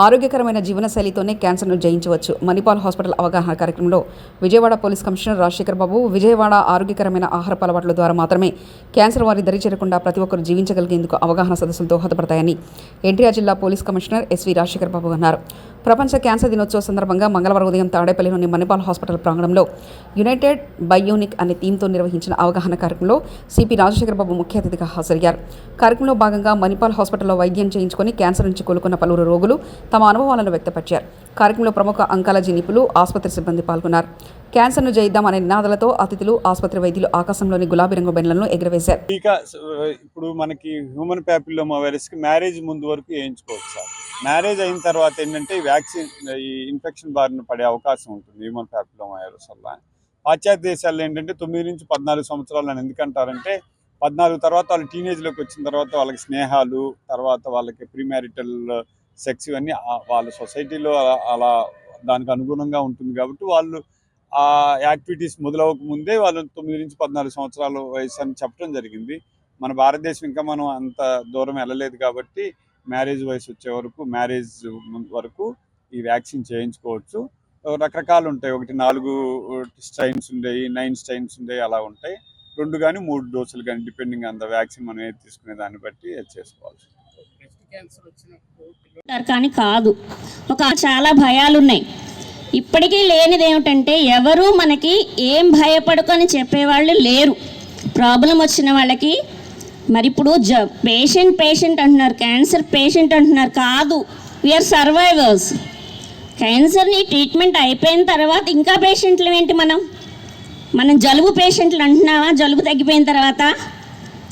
ఆరోగ్యకరమైన జీవనశైలితోనే క్యాన్సర్ను జయించవచ్చు. మణిపాల్ హాస్పిటల్ అవగాహన కార్యక్రమంలో విజయవాడ పోలీస్ కమిషనర్ రాజశేఖర్ బాబు, విజయవాడ ఆరోగ్యకరమైన ఆహారపు అలవాట్ల ద్వారా మాత్రమే క్యాన్సర్ వారి దరి చేరకుండా ప్రతి ఒక్కరు జీవించగలిగేందుకు అవగాహన సదస్సులు దోహదపడతాయని ఎన్టీఆర్ జిల్లా పోలీస్ కమిషనర్ ఎస్వి రాజశేఖర్ బాబు అన్నారు. ప్రపంచ క్యాన్సర్ దినోత్సవ సందర్భంగా మంగళవారం ఉదయం తాడేపల్లిలోని మణిపాల్ హాస్పిటల్ ప్రాంగణంలో యునైటెడ్ బై యూనిక్ అనే థీమ్తో నిర్వహించిన అవగాహన కార్యక్రమంలో సిపి రాజశేఖర్ బాబు ముఖ్య అతిథిగా హాజరయ్యారు. కార్యక్రమంలో భాగంగా మణిపాల్ హాస్పిటల్లో వైద్యం చేయించుకుని క్యాన్సర్ నుంచి కోలుకున్న పలువురు రోగులు తమ అనుభవాలను వ్యక్తపరిచారు. కార్యక్రమంలో ప్రముఖ అంకాలజీ నిపుణులు, ఆసుపత్రి సిబ్బంది పాల్గొన్నారు. క్యాన్సర్ను జయిద్దాం అనే నినాదాలతో అతిథులు, ఆసుపత్రి వైద్యులు ఆకాశంలోని గులాబీ రంగు బెండ్లను ఎగురవేశారు. ఇప్పుడు మనకి హ్యూమన్ ప్యాపిల్లోమా వైరస్ కి మ్యారేజ్ ముందు వరకు వేయించుకోవచ్చు సార్. మ్యారేజ్ అయిన తర్వాత ఏంటంటే వ్యాక్సిన్ ఈ ఇన్ఫెక్షన్ బారిన పడే అవకాశం ఉంటుంది హ్యూమన్ ప్యాపిల్లోమా వైరస్ వల్ల. పాశ్చాత్య దేశాల్లో ఏంటంటే 9 నుంచి 14 సంవత్సరాలు అని ఎందుకంటారంటే 14 తర్వాత వాళ్ళు టీనేజ్లోకి వచ్చిన తర్వాత వాళ్ళకి స్నేహాలు, తర్వాత వాళ్ళకి ప్రీమ్యారిటల్ సెక్స్ ఇవన్నీ వాళ్ళ సొసైటీలో అలా దానికి అనుగుణంగా ఉంటుంది కాబట్టి వాళ్ళు ఆ యాక్టివిటీస్ మొదలవక ముందే వాళ్ళు 9 నుంచి 14 సంవత్సరాల వయసు అని చెప్పడం జరిగింది. మన భారతదేశం ఇంకా మనం అంత దూరం వెళ్ళలేదు కాబట్టి మ్యారేజ్ వయసు వచ్చే వరకు, మ్యారేజ్ వరకు ఈ వ్యాక్సిన్ చేయించుకోవచ్చు. రకరకాలు ఉంటాయి. ఒకటి 4 స్ట్రైన్స్ ఉండేవి, 9 స్ట్రైన్స్ ఉండేవి, అలా ఉంటాయి. 2 కానీ 3 డోసులు కానీ డిపెండింగ్ ఆన్ ద వ్యాక్సిన్ మనం ఏది తీసుకునే దాన్ని బట్టి చేసుకోవాలి. కానీ కాదు, చాలా భయాలు ఉన్నాయి. ఇప్పటికీ లేనిది ఏమిటంటే ఎవరు మనకి ఏం భయపడుకొని చెప్పేవాళ్ళు లేరు. ప్రాబ్లం వచ్చిన వాళ్ళకి మరి ఇప్పుడు పేషెంట్ అంటున్నారు, క్యాన్సర్ పేషెంట్ అంటున్నారు. కాదు, వీఆర్ సర్వైవర్స్. క్యాన్సర్ని ట్రీట్మెంట్ అయిపోయిన తర్వాత ఇంకా పేషెంట్లు ఏంటి? మనం జలుబు పేషెంట్లు అంటున్నామా? జలుబు తగ్గిపోయిన తర్వాత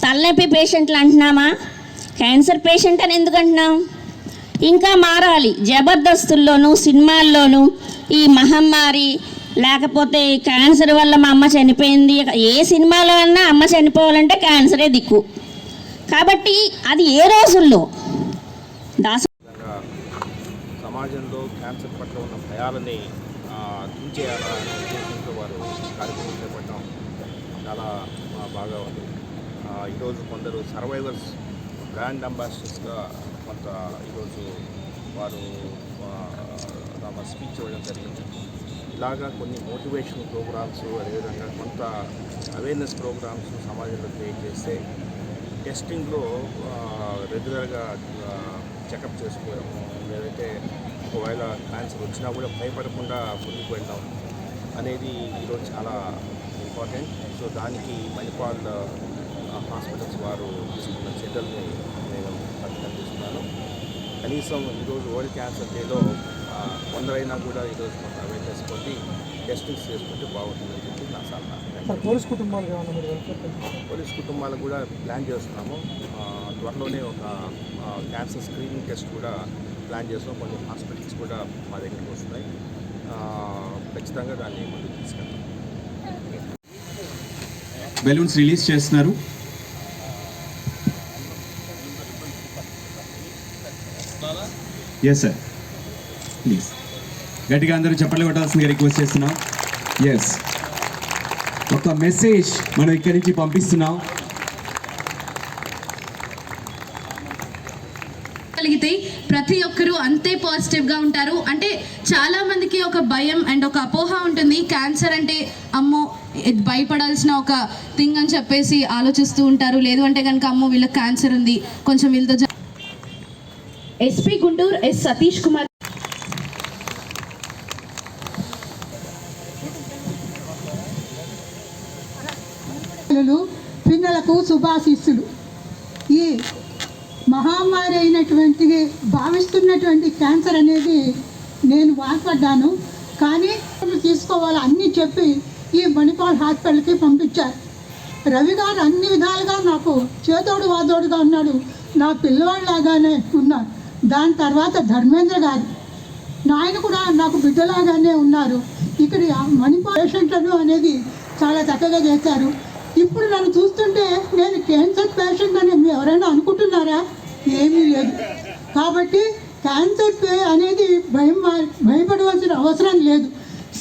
తలనొప్పి పేషెంట్లు అంటున్నామా? క్యాన్సర్ పేషెంట్ అని ఎందుకు అంటున్నాం? ఇంకా మారాలి. జబర్దస్తుల్లోనూ సినిమాల్లోనూ ఈ మహమ్మారి, లేకపోతే క్యాన్సర్ వల్ల మా అమ్మ చనిపోయింది, ఏ సినిమాలో అన్నా అమ్మ చనిపోవాలంటే క్యాన్సరే దిక్కు. కాబట్టి అది ఏ రోజుల్లో సమాజంలో క్యాన్సర్ పట్ల ఉన్న భయాలని తీర్చేయాలనే ఉద్దేశంతో వారు కార్యక్రమం చేపట్టడం చాలా బాగా ఉంది. ఈరోజు కొందరు సర్వైవర్స్ బ్రాండ్ అంబాసిడర్స్గా కొంత ఈరోజు వారు తమ స్పీచ్ ఇవ్వడం జరిగింది. ఇలాగా కొన్ని మోటివేషన్ ప్రోగ్రామ్స్, అదేవిధంగా కొంత అవేర్నెస్ ప్రోగ్రామ్స్ సమాజంలో క్రియేట్ చేస్తే టెస్టింగ్లో రెగ్యులర్గా చెకప్ చేసుకోవడము, లేదంటే ఒకవేళ క్యాన్సర్ వచ్చినా కూడా భయపడకుండా ముందుకు వెళ్ళడం అనేది ఈరోజు చాలా ఇంపార్టెంట్. సో దానికి మణిపాల్ హాస్పిటల్స్ వారు తీసుకున్న చర్యల్ని నేను అభినందిస్తున్నాను. కనీసం ఈరోజు వరల్డ్ క్యాన్సర్ డేలో కొందరైనా కూడా ఈరోజు కొంత అవేర్నెస్ పొంది టెస్టింగ్స్ చేసుకుంటే బాగుంటుందని చెప్పి నా సలహా. పోలీస్ కుటుంబాలకు కూడా ప్లాన్ చేస్తున్నాము. త్వరలోనే ఒక క్యాన్సర్ స్క్రీనింగ్ టెస్ట్ కూడా ప్లాన్ చేస్తున్నాం. కొన్ని హాస్పిటల్స్ కూడా మా దగ్గరికి వస్తున్నాయి. ఖచ్చితంగా దాన్ని ముందుకు తీసుకెళ్తాం. బెలూన్స్ రిలీజ్ చేస్తున్నారు. ఎస్ సార్, ప్లీజ్ గట్టిగా అందరూ చప్పట్లు కొట్టాల్సిందిగా రిక్వెస్ట్ చేస్తున్నాం. ఎస్, ఒక మెసేజ్ మనం ఇక్కడి నుంచి పంపిస్తున్నాం. కలిగితే ప్రతి ఒక్కరూ అంతే పాజిటివ్గా ఉంటారు. అంటే చాలామందికి ఒక భయం అండ్ ఒక అపోహ ఉంటుంది. క్యాన్సర్ అంటే అమ్మో భయపడాల్సిన ఒక థింగ్ అని చెప్పేసి ఆలోచిస్తూ ఉంటారు. లేదు అంటే కనుక అమ్మో వీళ్ళకి క్యాన్సర్ ఉంది, కొంచెం వీళ్ళతో. SP Guntur S Satish Kumar. పిల్లలకు శుభాశీస్సులు. ఈ మహమ్మారి అయినటువంటి భావిస్తున్నటువంటి క్యాన్సర్ అనేది నేను బాధపడ్డాను, కానీ తీసుకోవాలి అన్నీ చెప్పి ఈ మణిపాల్ హాస్పిటల్కి పంపించారు. రవి గారు అన్ని విధాలుగా నాకు చేదోడు వాదోడుగా ఉన్నాడు, నా పిల్లవాళ్ళలాగానే ఉన్నారు. దాని తర్వాత ధర్మేంద్ర గారు, ఆయన కూడా నాకు బిడ్డలాగానే ఉన్నారు. ఇక్కడ మణిపాల్ పేషెంట్లను అనేది చాలా చక్కగా చేశారు. ఇప్పుడు నన్ను చూస్తుంటే నేను క్యాన్సర్ పేషెంట్ అని ఎవరైనా అనుకుంటున్నారా? ఏమీ లేదు. కాబట్టి క్యాన్సర్ అనేది భయపడవలసిన అవసరం లేదు.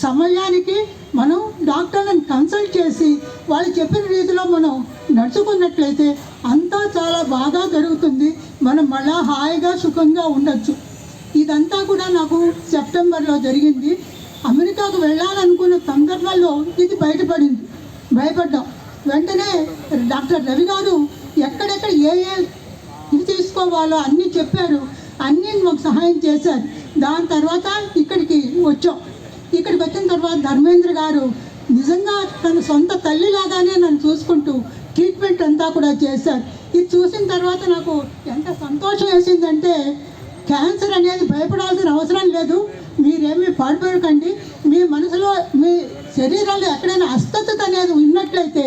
సమయానికి మనం డాక్టర్లను కన్సల్ట్ చేసి వాళ్ళు చెప్పిన రీతిలో మనం నడుచుకున్నట్లయితే అంతా చాలా బాగా జరుగుతుంది. మనం మళ్ళా హాయిగా సుఖంగా ఉండొచ్చు. ఇదంతా కూడా నాకు సెప్టెంబర్లో జరిగింది. అమెరికాకు వెళ్ళాలనుకున్న సందర్భంలో ఇది బయటపడింది. భయపడ్డాం. వెంటనే డాక్టర్ రవి గారు ఎక్కడెక్కడ ఏ ఇది తీసుకోవాలో అన్నీ చెప్పారు. అన్నీ మాకు సహాయం చేశారు. దాని తర్వాత ఇక్కడికి వచ్చాం. ఇక్కడికి వచ్చిన తర్వాత ధర్మేంద్ర గారు నిజంగా తన సొంత తల్లిలాగానే నన్ను చూసుకుంటూ ట్రీట్మెంట్ అంతా కూడా చేశారు. ఇది చూసిన తర్వాత నాకు ఎంత సంతోషం వేసిందంటే, క్యాన్సర్ అనేది భయపడాల్సిన అవసరం లేదు. మీరేమీ పాడుపడకండి. మీ మనసులో మీ శరీరంలో ఎక్కడైనా అస్వస్థత అనేది ఉన్నట్లయితే